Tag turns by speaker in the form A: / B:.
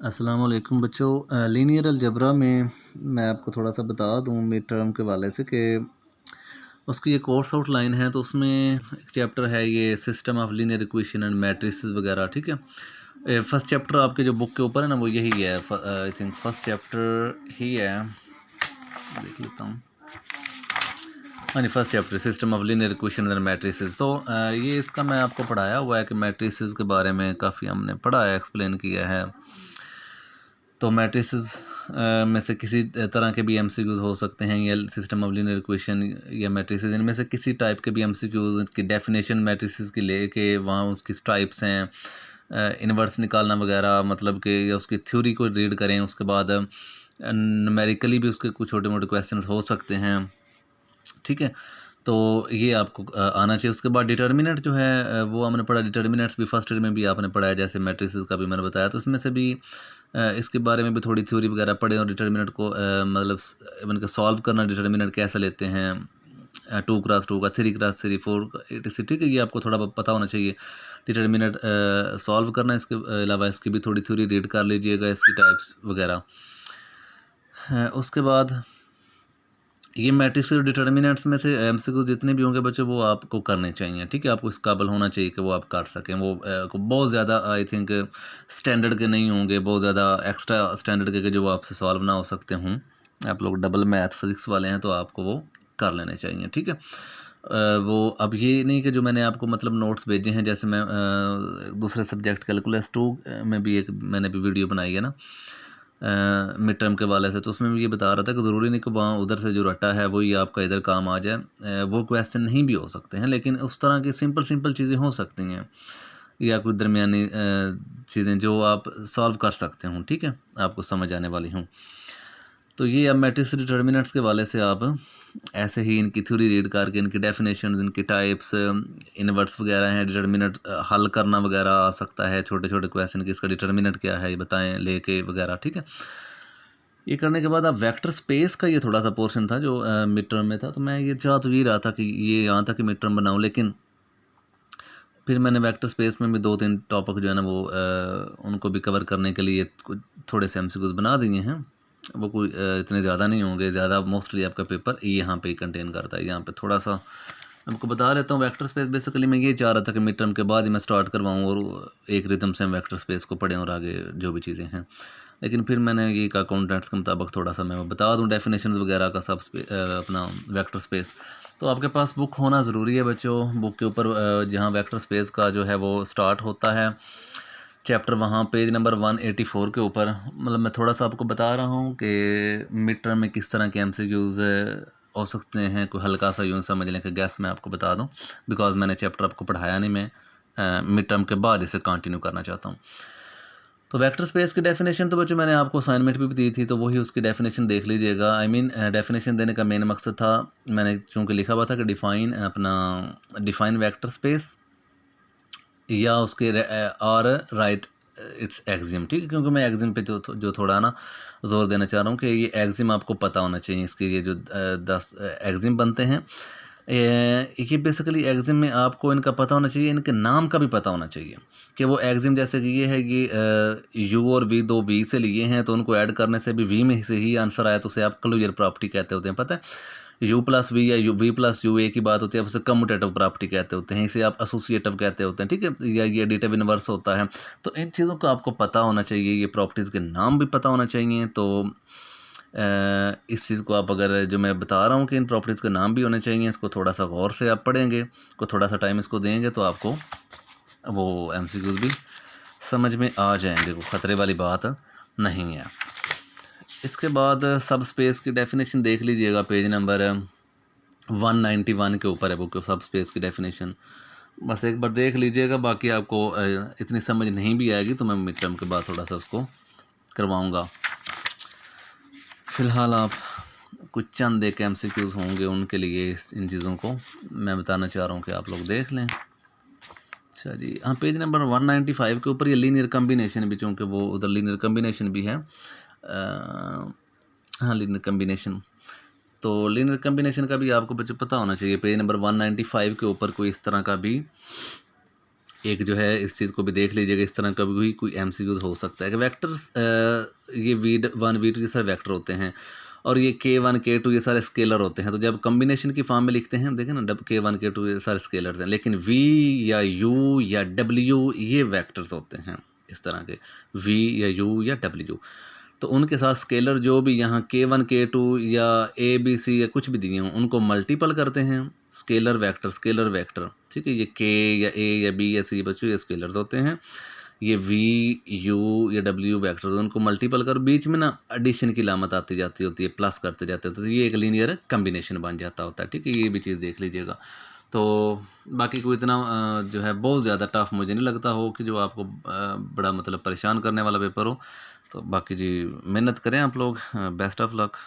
A: अस्सलाम वालेकुम बच्चों। लीनियर अलजेब्रा में मैं आपको थोड़ा सा बता दूं मिड टर्म के वाले से कि उसकी एक कोर्स आउटलाइन है। तो उसमें एक चैप्टर है ये system of linear equation and matrices वगैरह। ठीक है, फर्स्ट चैप्टर आपके जो बुक के ऊपर है ना वो यही है। आई थिंक फर्स्ट चैप्टर ही है, देख लेता हूँ। हाँ जी, first chapter system of linear equation and matrices. तो ये इसका मैं आपको पढ़ाया हुआ है कि मैट्रिसेस के बारे में काफ़ी हमने पढ़ा है, एक्सप्लेन किया है। तो मैट्रिसेस में से किसी तरह के भी एमसीक्यूज़ हो सकते हैं, या सिस्टम ऑफ लीनियर इक्वेशन या मैट्रिसेस, इनमें से किसी टाइप के भी एमसीक्यूज़ की डेफिनेशन मैट्रिसेस की लेके वहाँ उसकी टाइप्स हैं, इन्वर्स निकालना वगैरह, मतलब कि या उसकी थ्योरी को रीड करें। उसके बाद न्यूमेरिकली भी उसके कुछ छोटे मोटे क्वेश्चन हो सकते हैं। ठीक है, तो ये आपको आना चाहिए। उसके बाद डिटर्मिनेंट जो है वो हमने पढ़ा। डिटर्मिनेंट्स भी फर्स्ट ईयर में भी आपने पढ़ा है, जैसे मैट्रिसेस का भी मैंने बताया। तो इसमें से भी इसके बारे में भी थोड़ी थ्योरी वगैरह पढ़े, और डिटर्मिनेंट को मतलब इनका सॉल्व करना, डिटर्मिनेंट कैसे लेते हैं, 2x2 का, 3x3, 4 का, 86। ठीक है, ये आपको थोड़ा पता होना चाहिए डिटर्मिनेंट सॉल्व करना। इसके अलावा इसकी भी थोड़ी थ्योरी रीड कर लीजिएगा, इसकी टाइप्स वगैरह। उसके बाद ये मैट्रिक्स और डिटर्मिनेंट्स में से एमसीक्यू जितने भी होंगे बच्चों वो आपको करने चाहिए। ठीक है, आपको इस काबिल होना चाहिए कि वो आप कर सकें। वो बहुत ज़्यादा आई थिंक स्टैंडर्ड के नहीं होंगे, बहुत ज़्यादा एक्स्ट्रा स्टैंडर्ड के जो आपसे सॉल्व ना हो सकते हों। आप लोग डबल मैथ फिजिक्स वाले हैं तो आपको वो कर लेने चाहिए। ठीक है, वो अब ये नहीं कि जो मैंने आपको मतलब नोट्स भेजे हैं, जैसे मैं दूसरे सब्जेक्ट कैलकुलस 2 में भी एक मैंने भी वीडियो बनाई है ना मिड टर्म के वाले से, तो उसमें भी ये बता रहा था कि ज़रूरी नहीं कि वहाँ उधर से जो रटा है वही आपका इधर काम आ जाए। वो क्वेश्चन नहीं भी हो सकते हैं, लेकिन उस तरह की सिंपल चीज़ें हो सकती हैं, या कुछ दरमियानी चीज़ें जो आप सॉल्व कर सकते हों। ठीक है, आपको समझ आने वाली हूँ। तो ये अब मैट्रिक्स डिटर्मिनेंट्स के वाले से आप ऐसे ही इनकी थ्योरी रीड करके, इनकी डेफिनेशन, इनकी टाइप्स, इनवर्स वगैरह हैं, डिटर्मिनेंट हल करना वगैरह आ सकता है, छोटे छोटे क्वेश्चन की इसका डिटर्मिनेंट क्या है ये बताएं लेके वगैरह। ठीक है, ये करने के बाद अब वेक्टर स्पेस का ये थोड़ा सा पोर्शन था जो मिड टर्म में था। तो मैं ये चाह तो ये रहा था कि ये यहाँ तक कि मिड टर्म बनाऊँ, लेकिन फिर मैंने वेक्टर स्पेस में भी 2-3 टॉपिक जो है ना वो उनको भी कवर करने के लिए कुछ थोड़े से एमसीक्यूज़ बना दिए हैं। वो कोई इतने ज़्यादा नहीं होंगे, ज़्यादा मोस्टली आपका पेपर यहाँ पे ही कंटेन करता है। यहाँ पे थोड़ा सा आपको बता देता हूँ। वेक्टर स्पेस बेसिकली मैं ये चाह रहा था कि मिड टर्म के बाद ही मैं स्टार्ट करवाऊँ और एक रिदम से हम वेक्टर स्पेस को पढ़ें और आगे जो भी चीज़ें हैं। लेकिन फिर मैंने ये कहा कॉन्टेंट्स के मुताबिक थोड़ा सा मैं वो बता दूँ डेफिनेशन वगैरह का सब अपना वेक्टर स्पेस। तो आपके पास बुक होना ज़रूरी है बच्चों। बुक के ऊपर जहाँ वेक्टर स्पेस का जो है वो स्टार्ट होता है चैप्टर, वहाँ पेज नंबर 184 के ऊपर। मतलब मैं थोड़ा सा आपको बता रहा हूँ कि मिड टर्म में किस तरह के एमसीक्यूज़ हो सकते हैं। कोई हल्का सा यूँ समझ लें कि गैस मैं आपको बता दूँ, बिकॉज मैंने चैप्टर आपको पढ़ाया नहीं, मैं मिड टर्म के बाद इसे कंटिन्यू करना चाहता हूँ। तो वेक्टर स्पेस की डेफिनेशन तो बच्चों मैंने आपको असाइनमेंट भी दी थी, तो वही उसकी डेफिनेशन देख लीजिएगा। आई मीन डेफिनेशन देने का मेन मकसद था, मैंने चूँकि लिखा हुआ था कि डिफाइन वेक्टर स्पेस या उसके और राइट इट्स एक्जिम। ठीक है, क्योंकि मैं एक्जिम पे जो थोड़ा ना जोर देना चाह रहा हूँ कि ये एक्जिम आपको पता होना चाहिए। इसके ये जो 10 एक्जिम बनते हैं, ये बेसिकली एक्जिम में आपको इनका पता होना चाहिए, इनके नाम का भी पता होना चाहिए कि वो एक्जिम, जैसे कि ये है कि यू और वी दो वी से लिए हैं, तो उनको ऐड करने से भी वी में से ही आंसर आया, तो उसे आप क्लोजर प्रॉपर्टी कहते होते हैं। पता है, यू प्लस वी या वी प्लस यू एक ही बात होती है, आप उसे कम्यूटेटिव प्रॉपर्टी कहते होते हैं, इसे आप एसोसिएटिव कहते होते हैं। ठीक है, या ये एडिटिव इनवर्स होता है। तो इन चीज़ों का आपको पता होना चाहिए, ये प्रॉपर्टीज़ के नाम भी पता होना चाहिए। तो इस चीज़ को आप अगर जो मैं बता रहा हूँ कि इन प्रॉपर्टीज़ के नाम भी होने चाहिए, इसको थोड़ा सा गौर से आप पढ़ेंगे, को थोड़ा सा टाइम इसको देंगे, तो आपको वो एमसीक्यूज़ भी समझ में आ जाएंगे, कोई ख़तरे वाली बात नहीं है। इसके बाद सब स्पेस की डेफिनेशन देख लीजिएगा, पेज नंबर 191 के ऊपर है बुक सब स्पेस की डेफिनेशन। बस एक बार देख लीजिएगा, बाकी आपको इतनी समझ नहीं भी आएगी तो मैं मिड टर्म के बाद थोड़ा सा उसको करवाऊँगा। फ़िलहाल आप कुछ चंद एक एमसीक्यूज़ होंगे उनके लिए इन चीज़ों को मैं बताना चाह रहा हूँ कि आप लोग देख लें। अच्छा जी, हाँ, पेज नंबर 195 के ऊपर ये लीनियर कम्बिनेशन भी, चूँकि वो उधर लीनियर कम्बिनेशन भी है। हाँ, लीनियर कम्बिनेशन, तो लीनियर कम्बिनेशन का भी आपको बच्चों पता होना चाहिए। पेज नंबर 195 के ऊपर कोई इस तरह का भी एक जो है इस चीज़ को भी देख लीजिएगा, इस तरह का भी कोई एमसीक्यूज़ हो सकता है कि वेक्टर्स ये V1 V2 ये सारे वेक्टर होते हैं और ये K1 K2 ये सारे स्केलर होते हैं। तो जब कॉम्बिनेशन की फॉर्म में लिखते हैं देखें ना, K1 K2 ये सारे स्केलर्स हैं, लेकिन V या U या W ये वेक्टर्स होते हैं इस तरह के, V या U या W। तो उनके साथ स्केलर जो भी यहाँ K1 K2 या ABC या कुछ भी दिए हों उनको मल्टीपल करते हैं स्केलर वेक्टर, ठीक है। ये K या A या B या C बच्चों ये स्केलर होते हैं। ये V U या W वेक्टर उनको मल्टीपल कर, बीच में ना एडिशन की लामत आती जाती होती है, प्लस करते जाते होते हैं, तो ये एक लीनियर कम्बिनेशन बन जाता होता है, ठीक है। ये भी चीज़ देख लीजिएगा। तो बाकी कोई इतना जो है बहुत ज़्यादा टफ मुझे नहीं लगता हो कि जो आपको बड़ा मतलब परेशान करने वाला पेपर हो। तो बाकी जी मेहनत करें आप लोग, बेस्ट ऑफ लक।